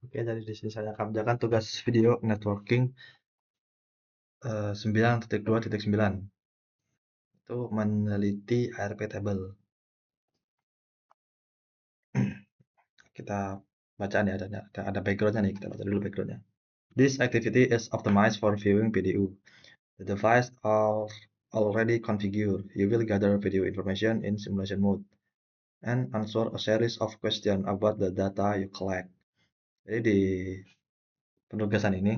Oke, jadi di sini saya akan mengerjakan tugas video networking 9.2.9 itu meneliti ARP table. Kita bacaan ya, ada backgroundnya nih, kita baca dulu backgroundnya. This activity is optimized for viewing video. The device are already configured. You will gather video information in simulation mode and answer a series of questions about the data you collect. Jadi di penugasan ini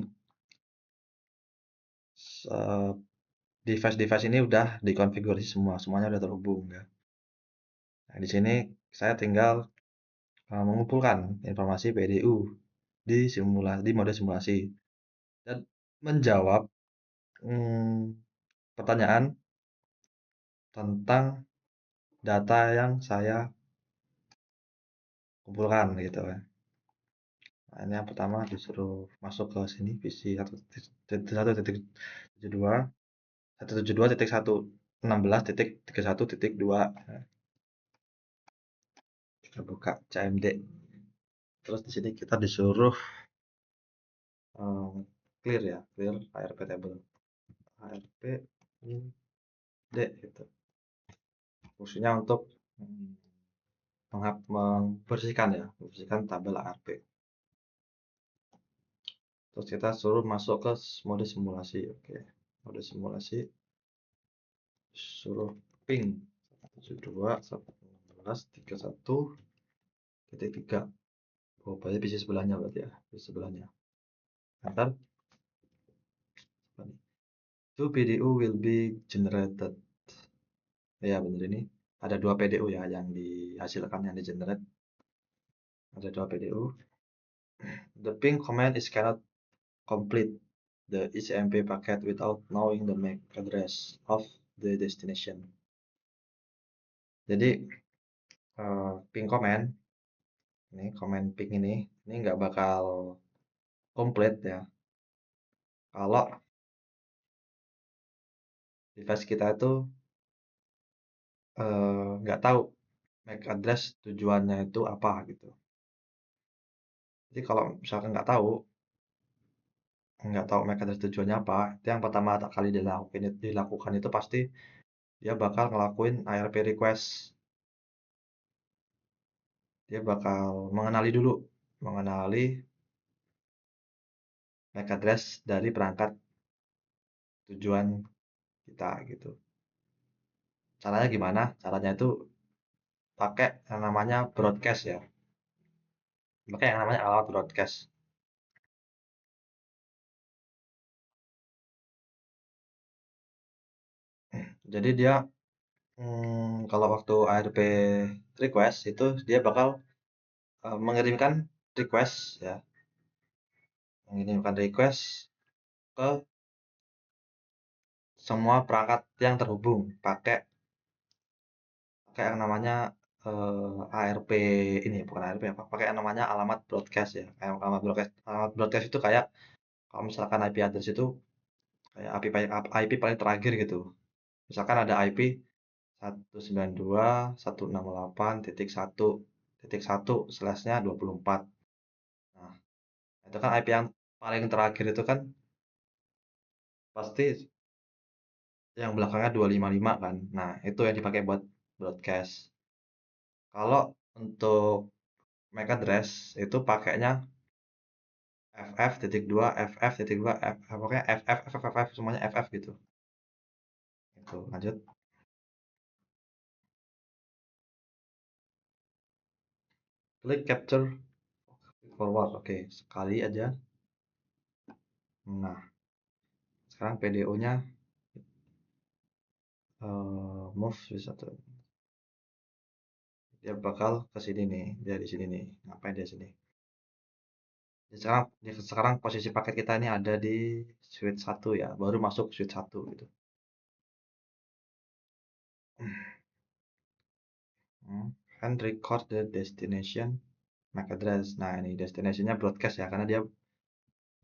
device-device ini udah dikonfigurasi semuanya udah terhubung ya. Nah, di sini saya tinggal mengumpulkan informasi PDU di mode simulasi dan menjawab pertanyaan tentang data yang saya kumpulkan gitu ya. Nah, ini yang pertama disuruh masuk ke sini visi 1.1.72 172.116.31.2. Kita buka CMD. Terus di sini kita disuruh clear ya, clear ARP table. ARP D gitu. Fungsinya untuk membersihkan ya, membersihkan tabel ARP. Terus kita suruh masuk ke mode simulasi. Oke, mode simulasi suruh ping 172.116.31.3. Oh, berarti PC sebelahnya berarti ya, PC sebelahnya. Enter. Two PDU will be generated. Ya benar, ini ada dua PDU ya yang dihasilkan, yang di generate. Ada dua PDU. The ping command is cannot complete the ECMP packet without knowing the MAC address of the destination. Jadi ping command ini, command ping ini nggak bakal komplit ya kalau device kita itu nggak tahu MAC address tujuannya itu apa gitu. Jadi kalau misalkan nggak tahu MAC address tujuannya apa, itu yang pertama kali dilakukan itu pasti dia bakal ngelakuin ARP request. Dia bakal mengenali MAC address dari perangkat tujuan kita gitu. Caranya gimana? Caranya itu pakai yang namanya broadcast ya. Pakai yang namanya alamat broadcast. Jadi dia kalau waktu ARP request itu dia bakal mengirimkan request ya, mengirimkan request ke semua perangkat yang terhubung pakai yang namanya ARP ini, bukan ARP apa, pakai yang namanya alamat broadcast ya. Alamat broadcast itu kayak kalau misalkan IP address itu kayak IP paling terakhir gitu. Misalkan ada IP 192.168.1.1 slashnya 24. Nah, itu kan IP yang paling terakhir itu kan pasti yang belakangnya 255 kan. Nah, itu yang dipakai buat broadcast. Kalau untuk MAC address itu pakainya FF.2, FF.2, pokoknya FF semuanya FF gitu. Itu lanjut. Klik capture forward. Oke, sekali aja. Nah, sekarang PDO-nya move satu. Dia bakal ke sini nih, dia di sini nih. Ngapain dia sini? Sekarang posisi paket kita ini ada di switch 1 ya, baru masuk switch 1 gitu. And record the destination MAC address. Nah, ini destination-nya broadcast ya, karena dia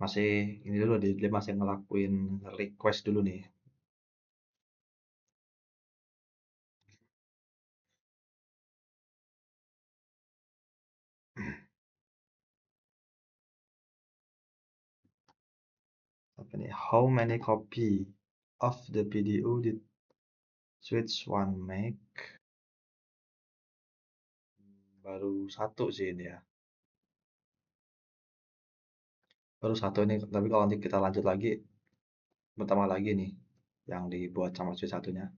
masih ini dulu, dia masih ngelakuin request dulu nih. apa nih? How many copy of the PDU did switch one make? Baru satu sih ini ya. Baru satu nih, tapi kalau nanti kita lanjut lagi, bertambah lagi nih yang dibuat sama switch satunya.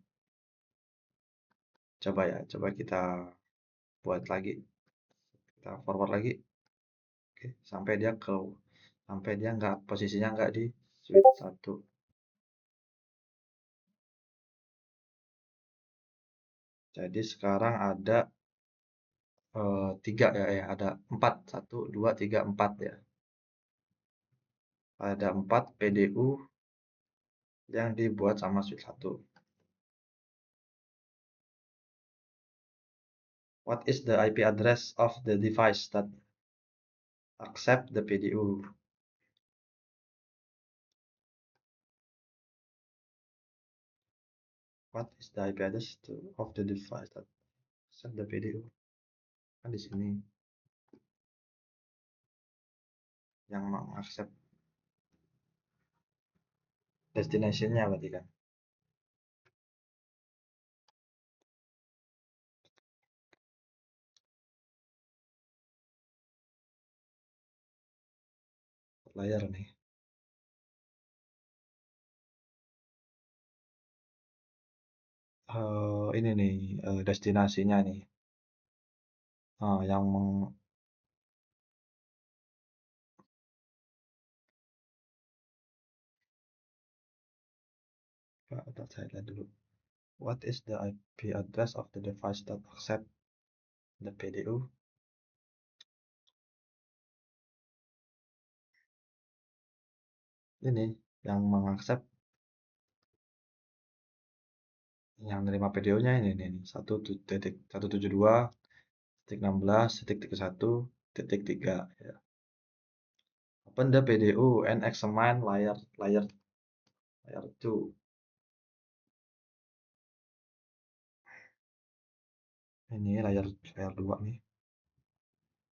Coba ya, coba kita buat lagi. Kita forward lagi. Oke, sampai dia nggak posisinya nggak di switch satu. Jadi sekarang ada tiga ya, ada empat, satu, dua, tiga, empat ya. Ada 4 PDU yang dibuat sama switch satu. What is the IP address of the device that accept the PDU? What is the IP address of the device that accept the PDU? Kan di sini yang mengaccept destination-nya berarti kan. Layar nih. Ini nih destinasinya nih. Yang saya lihat dulu. What is the IP address of the device that accept the PDU? Ini yang mengaccept, yang menerima PDU-nya ini nih, 1.172.16.31.3 ya. Open the PDU and examine layer 2. Ini layer 2 nih.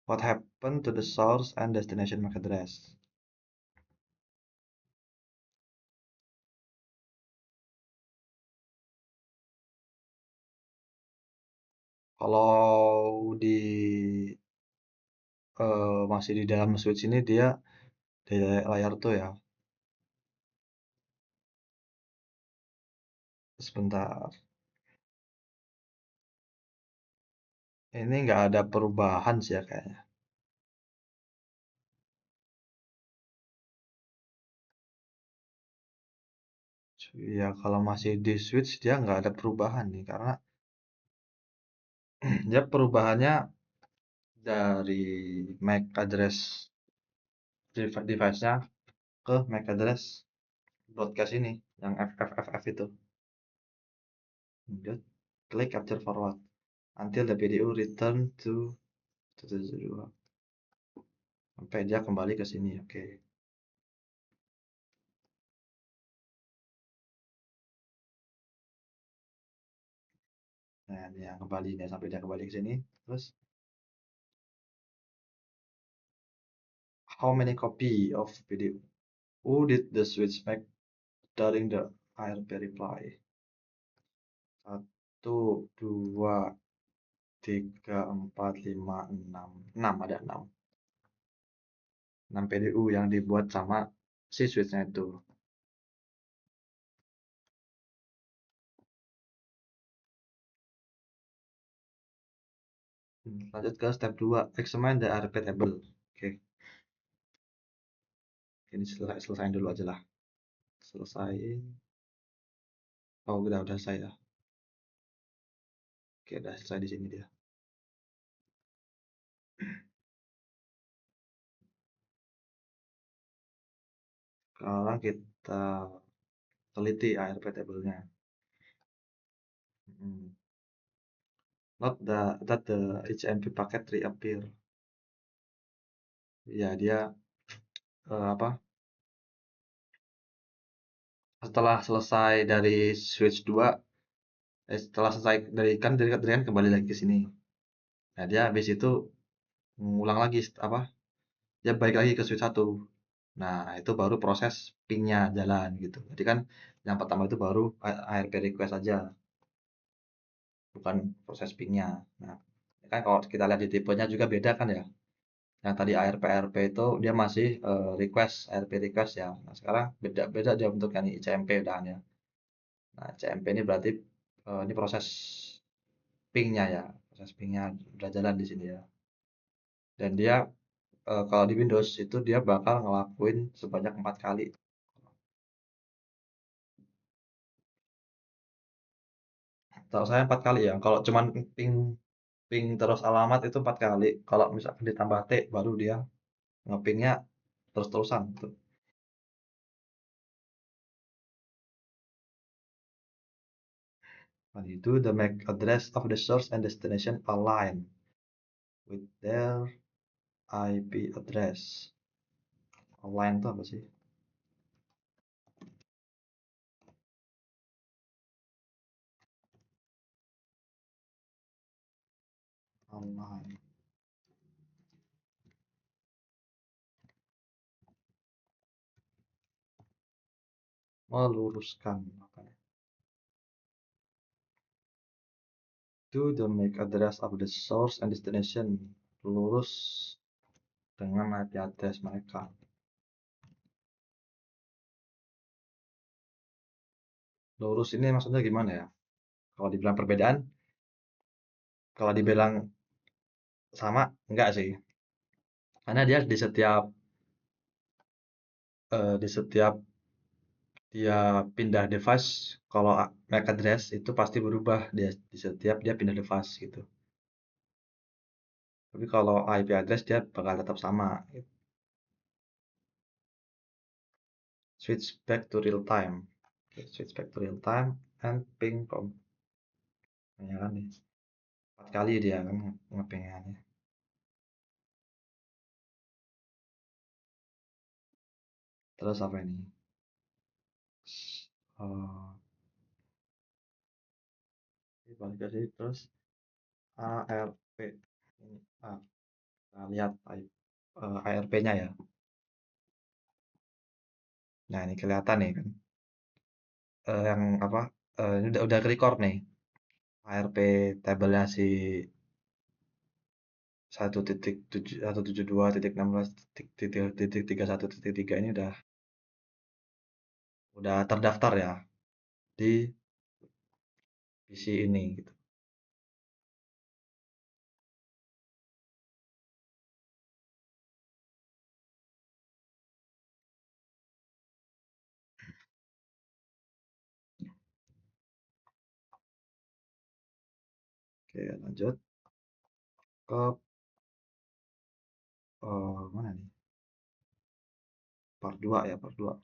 What happened to the source and destination MAC address? Kalau di masih di dalam switch ini dia di layar tuh ya. Sebentar. Ini nggak ada perubahan sih ya kayaknya. Ya kalau masih di switch dia nggak ada perubahan nih karena dia perubahannya dari MAC address device-nya ke MAC address broadcast ini yang FFFF itu. Dia klik capture forward until the PDU return to 1.172 sampai dia kembali ke sini. Oke. Nah, dia kembali nih sampai dia kembali ke sini. Terus how many copy of PDU did the switch make during the ARP reply? 1, 2, 3, 4, 5, 6. 6 ada 6. 6 PDU yang dibuat sama si switchnya itu. Lanjut ke step 2, examine the ARP table. Oke. Ini selesai dulu aja lah. Selesai. Oh, udah selesai ya. Oke, udah selesai di sini dia. Sekarang kita teliti ARP table-nya. Not that the HMP packet reappear. Ya, dia setelah selesai dari switch 2, setelah selesai dari kan kembali lagi ke sini. Nah, dia habis itu ngulang lagi dia balik lagi ke switch 1. Nah, itu baru proses pingnya jalan gitu. Jadi kan yang pertama itu baru ARP request aja, bukan proses pingnya. Nah, kan kalau kita lihat di tipenya juga beda kan ya. Yang tadi ARP itu dia masih request, ARP request ya. Nah, sekarang beda-beda dia bentuknya nih, CMP udahan ya. Nah, CMP ini berarti ini proses pingnya ya, proses pingnya udah jalan di sini ya. Dan dia kalau di Windows itu dia bakal ngelakuin sebanyak 4 kali. Tahu saya 4 kali ya. Kalau cuman ping ping terus alamat itu 4 kali. Kalau misalkan ditambah T baru dia ngepingnya terus-terusan gitu. Nah, itu the MAC address of the source and destination align with their IP address. Align itu apa sih? Align. Meluruskan apa ya? To the MAC address of the source and destination. Lurus dengan IP address mereka. Lurus ini maksudnya gimana ya? Kalau dibilang perbedaan, kalau dibilang sama, enggak sih. Karena dia di setiap dia pindah device, kalau MAC address itu pasti berubah dia di setiap dia pindah device gitu. Tapi kalau IP address dia bakal tetap sama. Gitu. Switch back to real time. Okay, switch back to real time and ping from. Ya kan nih. 4 kali dia kan ngepingannya. Terus apa ini? Oh, ini balik ke sini terus ARP. Ini kita lihat ARP-nya ya. Nah, ini kelihatan nih kan. Yang apa? Ini udah record nih. ARP tabelnya si 1.172.16.titik 3 ini udah terdaftar ya di PC ini gitu. Oke, lanjut ke mana nih? Part 2 ya, part 2.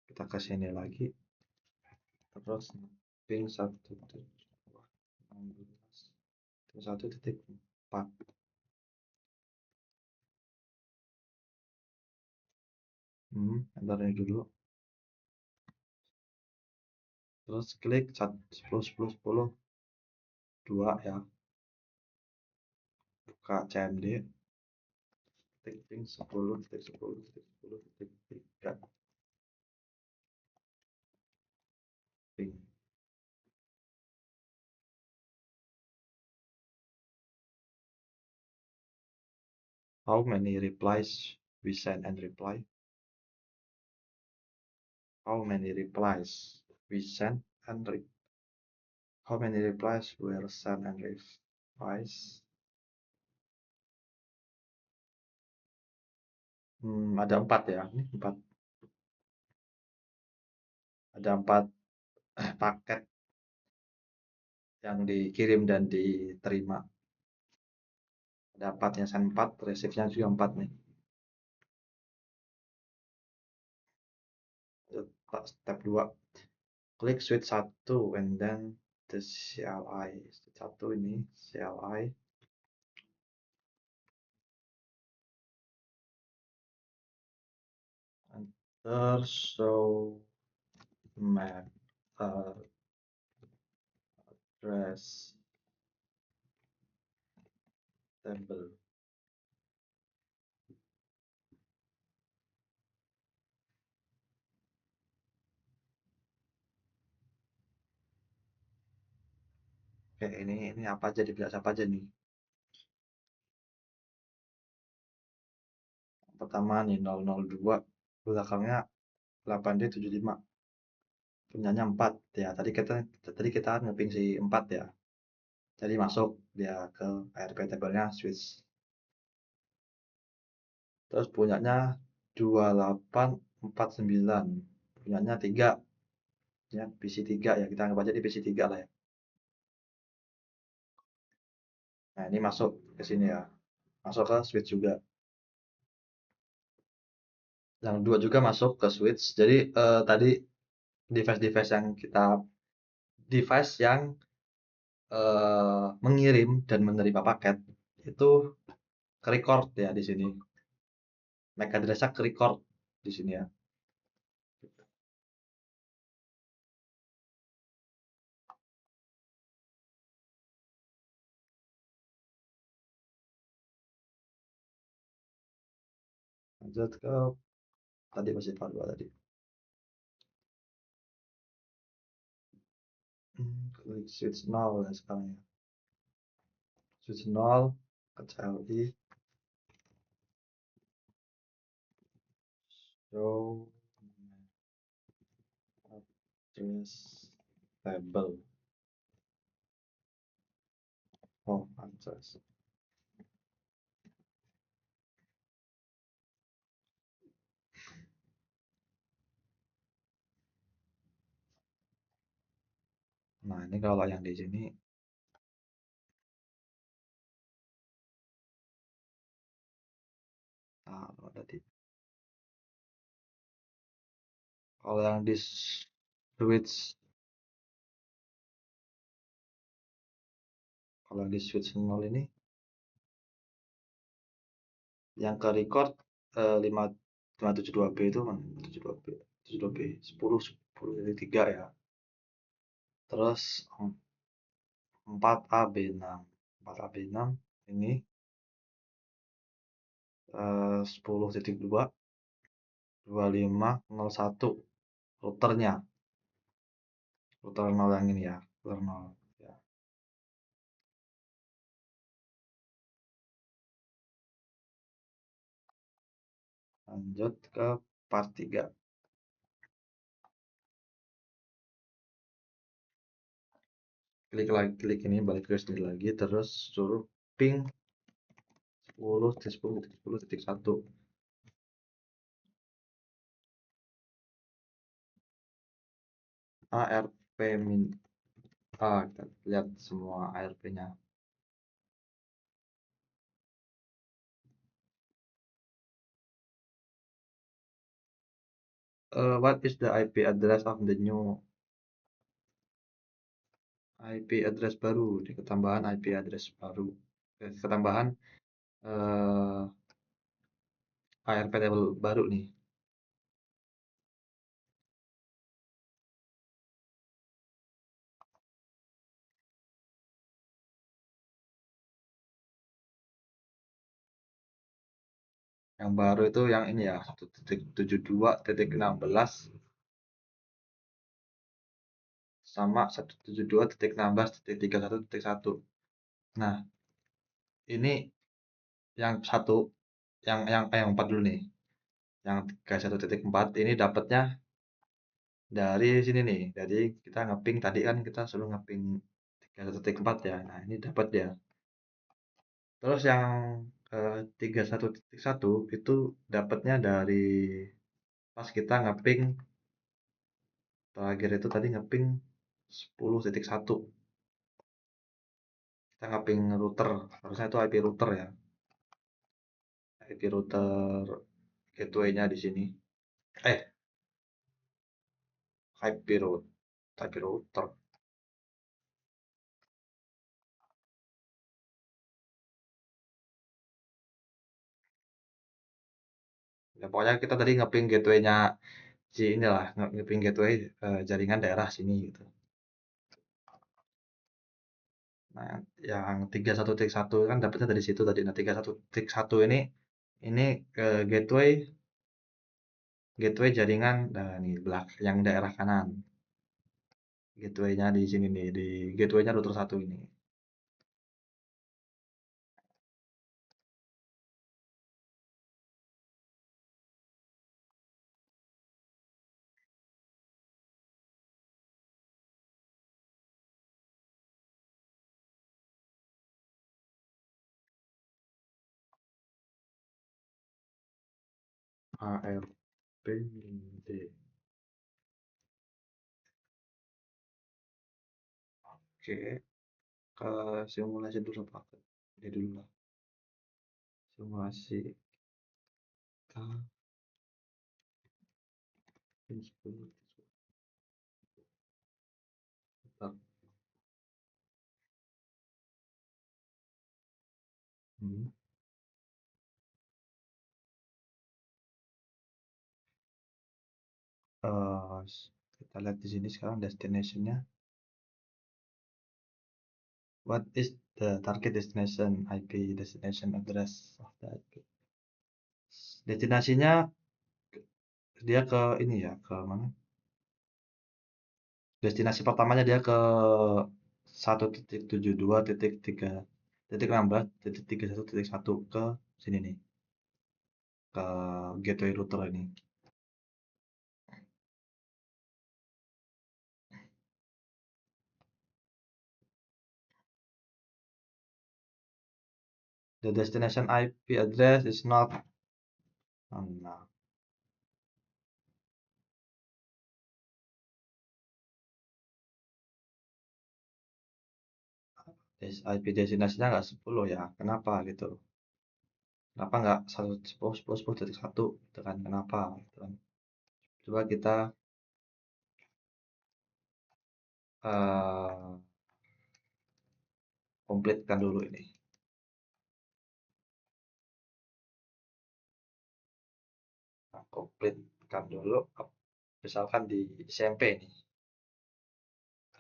Kita ke sini lagi. Terus ping 1.16.1.4. Enter ini dulu. Terus klik 10.10.10 2 ya. Buka CMD. Ketik ping 10.10.10.3 ping. How many replies we send and reply? How many replies we send and how many replies were sent and replies? Ada 4 ya. Ini 4. Ada 4 paket yang dikirim dan diterima. Ada 4 yang send 4, receive-nya juga 4 nih. Step 2. Klik switch 1 and then the CLI. Switch 1 ini CLI. Enter show map address table. Oke, ini apa aja, dibilang apa aja nih. Pertama nih 002, belakangnya 8D75, punyanya 4 ya. Tadi kita ngeping si 4 ya. Jadi masuk dia ke ARP table-nya switch. Terus punyanya 2849, punyanya 3 ya, PC 3 ya, kita anggap aja di PC 3 lah ya. Nah, ini masuk ke sini ya. Masuk ke switch juga. Yang dua juga masuk ke switch. Jadi tadi device-device yang kita device yang mengirim dan menerima paket itu ke record ya di sini. MAC address-nya ke record di sini ya. Lanjut ke tadi masih part 2 tadi. Klik switch 0 ya sekarang ya. Switch 0 ke CLI show address table. Oh, address. Nah, ini kalau yang di sini tadi. Kalau yang di switch kalau di switch 0 ini yang ke record 572B itu kan 72B 72B 10 10 ya. Terus 4AB6 4AB6 ini 10.2 2501 routernya, router 0 yang ini ya, router 0 ya. Lanjut ke part 3. Klik ini, balik ke sini lagi, terus suruh ping 10.10.10.1 ARP min kita lihat semua ARP-nya. What is the IP address of the new IP address baru? Di ketambahan IP address baru, ketambahan ARP table baru nih. Yang baru itu yang ini ya, 1.72.16 sama 172.16.31.1. Nah, ini yang satu, yang 4 dulu nih. Yang 31.4 ini dapatnya dari sini nih. Jadi kita ngeping tadi kan kita suruh ngeping 31.4 ya. Nah, ini dapat ya. Terus yang 31.1 itu dapatnya dari pas kita ngeping terakhir itu tadi ngeping 10.1. Kita ngeping router, harusnya itu IP router ya. IP router gateway-nya di sini. Eh, IP router. Ya, pokoknya kita tadi ngeping gateway-nya si inilah, ngeping gateway jaringan daerah sini gitu. Nah, yang 31.1 kan dapatnya dari situ tadi. Nah, 31.1 ini gateway gateway jaringan, nah ini yang daerah kanan. Gateway-nya di sini nih, di gateway-nya router 1 ini. ARPD. Oke, ke simulasi dulu Pak. Ini dulu lah. Simulasi K input. Bentar. Hmm. Eh, kita lihat di sini sekarang destination-nya. What is the target destination IP destination address of the IP? Destinasinya dia ke ini ya, ke mana? Destinasi pertamanya dia ke 1.72.3.16.31.1 ke sini nih, ke gateway router ini. The destination IP address is not. Nah, IP destinasinya nggak 10 ya, kenapa gitu? Kenapa nggak 110.10.10.1 gitu kan? Kenapa? Gitu kan? Coba kita eh komplitkan dulu ini. Nah, komplitkan dulu. Misalkan di SMP nih.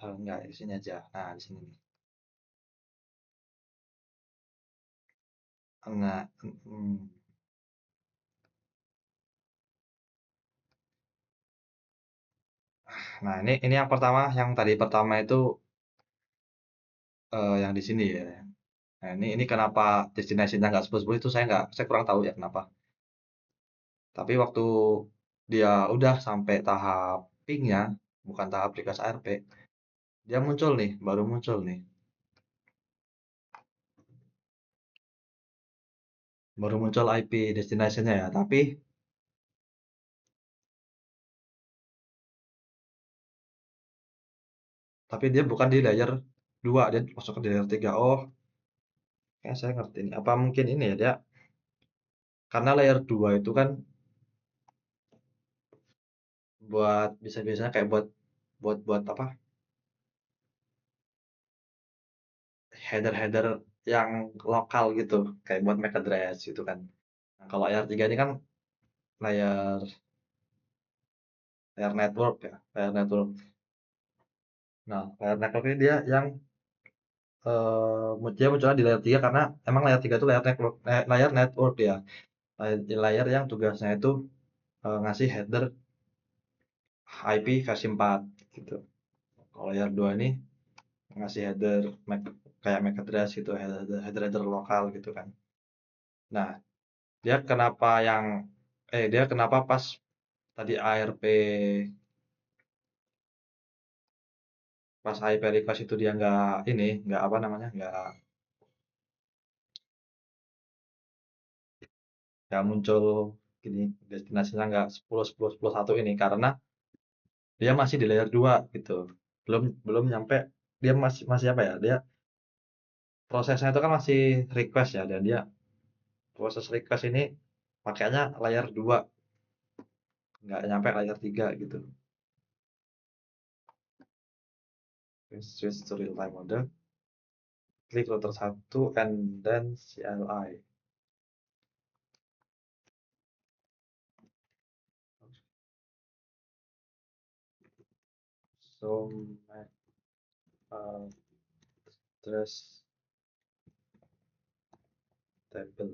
Enggak, di sini aja. Nah, di sini nih. Enggak. Nah, ini yang pertama, yang tadi pertama itu yang di sini ya. Nah, ini kenapa destinasinya nggak 10-10 itu saya kurang tahu ya kenapa. Tapi waktu dia udah sampai tahap pingnya, bukan tahap request ARP, dia muncul nih, baru muncul nih. Baru muncul IP destination-nya ya, tapi dia bukan di layer 2, dia masuk ke layer 3. Oh, kayak saya ngerti ini. Apa mungkin ini ya, dia karena layer 2 itu kan buat biasanya kayak buat buat buat apa? Header-header yang lokal gitu, kayak buat MAC address gitu kan. Nah, kalau layer 3 ini kan layar layar network ya, layar network. Nah, layar network ini dia yang dia munculnya di layar 3 karena emang layar 3 itu layar network ya. Layar yang tugasnya itu ngasih header IP versi 4 gitu. Kalau layar 2 ini ngasih header kayak MAC address gitu, header lokal gitu kan. Nah, dia kenapa dia kenapa pas tadi ARP pas IP request itu dia nggak apa namanya, nggak muncul gini, destinasinya nggak 10.10.10.1 ini karena dia masih di layer 2 gitu. Belum belum nyampe, dia masih masih apa ya? Dia prosesnya itu kan masih request ya, dan dia proses request ini pakainya layer 2, nggak nyampe layer 3 gitu. Switch to real time mode, klik router 1 and then CLI. So, address table.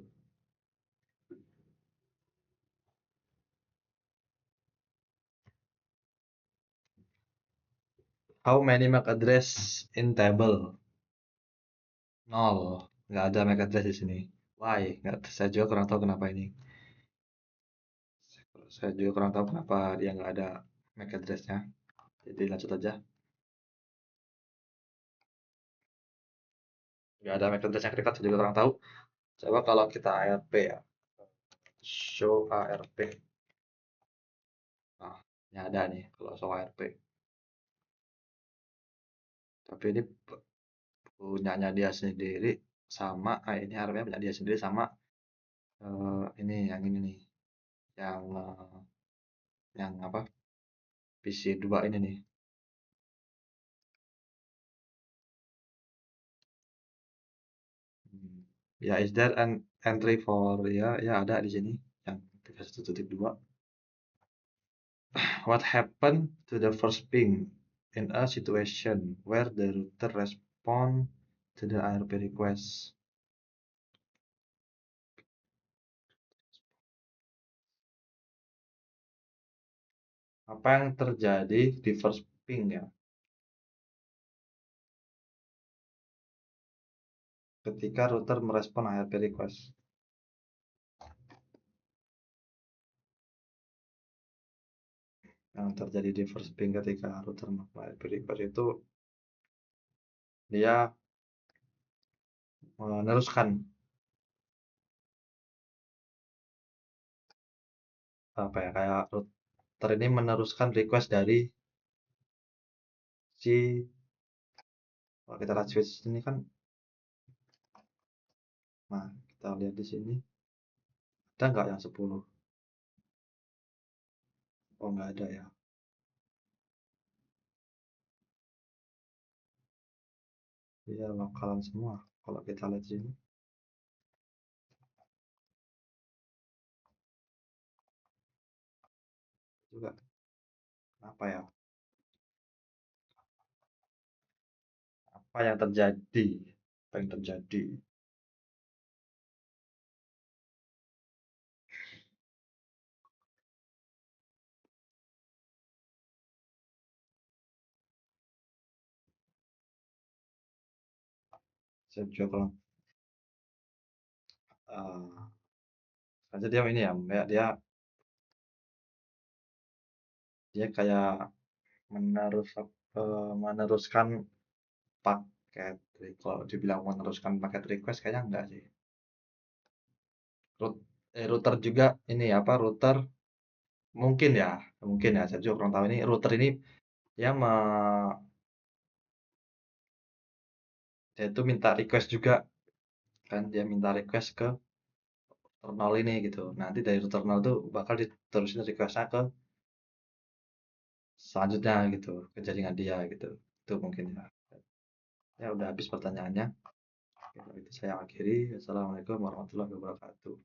How many MAC address in table? 0. Nggak ada MAC address di sini. Why? Nggak, saya juga kurang tahu kenapa ini. Saya juga kurang tahu kenapa dia nggak ada MAC address-nya. Jadi lanjut aja. Nggak ada MAC address-nya Cricut, saya juga kurang tahu. Coba kalau kita ARP ya. Show ARP. Nah, ini ada nih kalau show ARP. Tapi ini punyanya dia sendiri sama ini ARP punya dia sendiri sama ini yang ini nih. Yang apa? PC 2 ini nih. Ya, is there an entry for ya ada di sini yang 1.2. What happened to the first ping in a situation where the router respond to the ARP request? Apa yang terjadi di first ping ya? Ketika router merespon ARP request. Yang terjadi di first ping ketika router melakukan ARP request itu dia meneruskan apa ya, kayak router ini meneruskan request dari si, kalau kita lihat switch ini kan, nah kita lihat di sini ada nggak yang 10? Oh, nggak ada ya. Iya, bakalan semua kalau kita lihat sini juga. Apa ya, apa yang terjadi, apa yang terjadi? Saya juga kurang aja dia ini ya, kayak dia kayak meneruskan paket. Kalau dibilang meneruskan paket request kayaknya enggak sih. Router juga ini apa, router mungkin ya, saya juga kurang tahu ini router ini dia dia itu minta request juga kan, dia minta request ke router 0 ini gitu. Nanti dari router 0 itu bakal diterusin requestnya ke selanjutnya gitu, ke jaringan dia gitu. Itu mungkin ya. Ya udah habis pertanyaannya. Kalau itu saya akhiri. Assalamualaikum warahmatullahi wabarakatuh.